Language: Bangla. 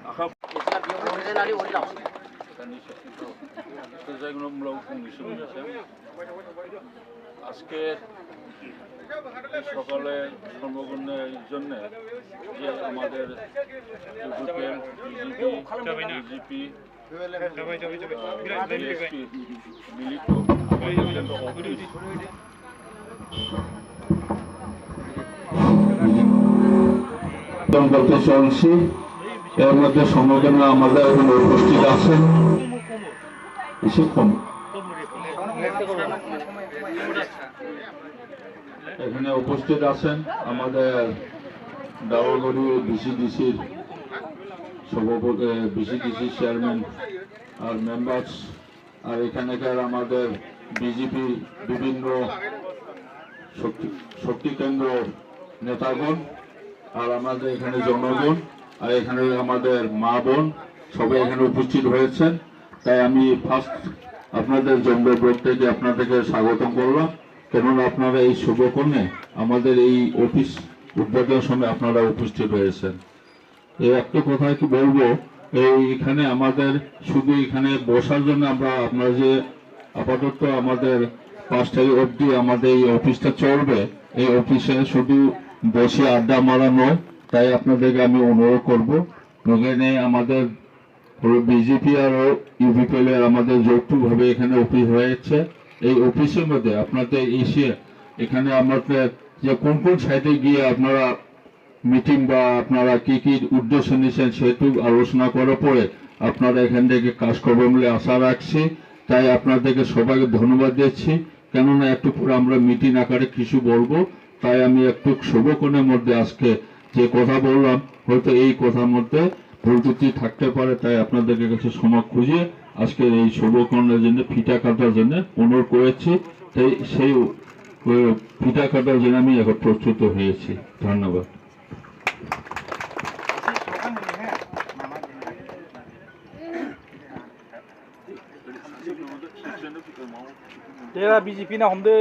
아까 날이 올라와. আজকে সকালে সর্বগুণের জন্য যে আমাদের বিজেপি মিলিত অফিস করতে চলছি। এর মধ্যে সমবেদনা আমাদের এখানে উপস্থিত আছেন এখানে উপস্থিত আছেন আমাদের ডাবলগড়ি বিসিডিসির সভাপতি, বিসিডিসির চেয়ারম্যান আর মেম্বার্স, আর এখানকার আমাদের বিজেপি বিভিন্ন শক্তি কেন্দ্র নেতাগণ, আর আমাদের এখানে জনগণ, আর এখানে আমাদের মা বোন সবাই এখানে উপস্থিত হয়েছেন। তাই আমি ফার্স্ট আপনাদের জম্বের ব্লক থেকে আপনাদেরকে স্বাগতম করলাম, কেননা আপনারা এই শুভকর্ণে আমাদের এই অফিস উদ্বোধনের সময় আপনারা উপস্থিত হয়েছেন। এই একটা কথা কি বলবো, এইখানে আমাদের শুধু এখানে বসার জন্য আপনারা যে আপাতত আমাদের 5 তারিখ অবধি আমাদের এই অফিসটা চলবে, এই অফিসে শুধু বসে আড্ডা মারা নয়। তাই আপনাদেরকে আমি অনুরোধ করবো, এখানে আমাদের বিজেপি আর ইউপিপিএল এর আমাদের যৌথভাবে এখানে অফিস হয়েছে। এই অফিসের মধ্যে আপনাদের এসে এখানে আমাদের যে কোন কোন সাইডে গিয়ে আপনারা মিটিং বা আপনারা কি কি উদ্দেশ্য নিয়েছেন সেটু আলোচনা করার পরে আপনারা এখান থেকে কাজ করবেন বলে আশা রাখছি। তাই আপনাদেরকে সবাইকে ধন্যবাদ দিচ্ছি, কেননা একটু পরে আমরা মিটিং আকারে কিছু বলবো। তাই আমি একটু শুভকর্ণের মধ্যে আজকে যে কথা বললাম, হয়তো এই কথার মধ্যে ভুল ত্রুটি থাকতে পারে, তাই আপনাদের কাছে সময় খুঁজে আজকের এই শুভকর্ণের জন্য ফিতা কাটার জন্য অনুরোধ করেছি। তাই সেই ফিতা কাটার জন্য আমি এখন প্রস্তুত হয়েছি। ধন্যবাদ। तेरा बीजेपी ना हम दे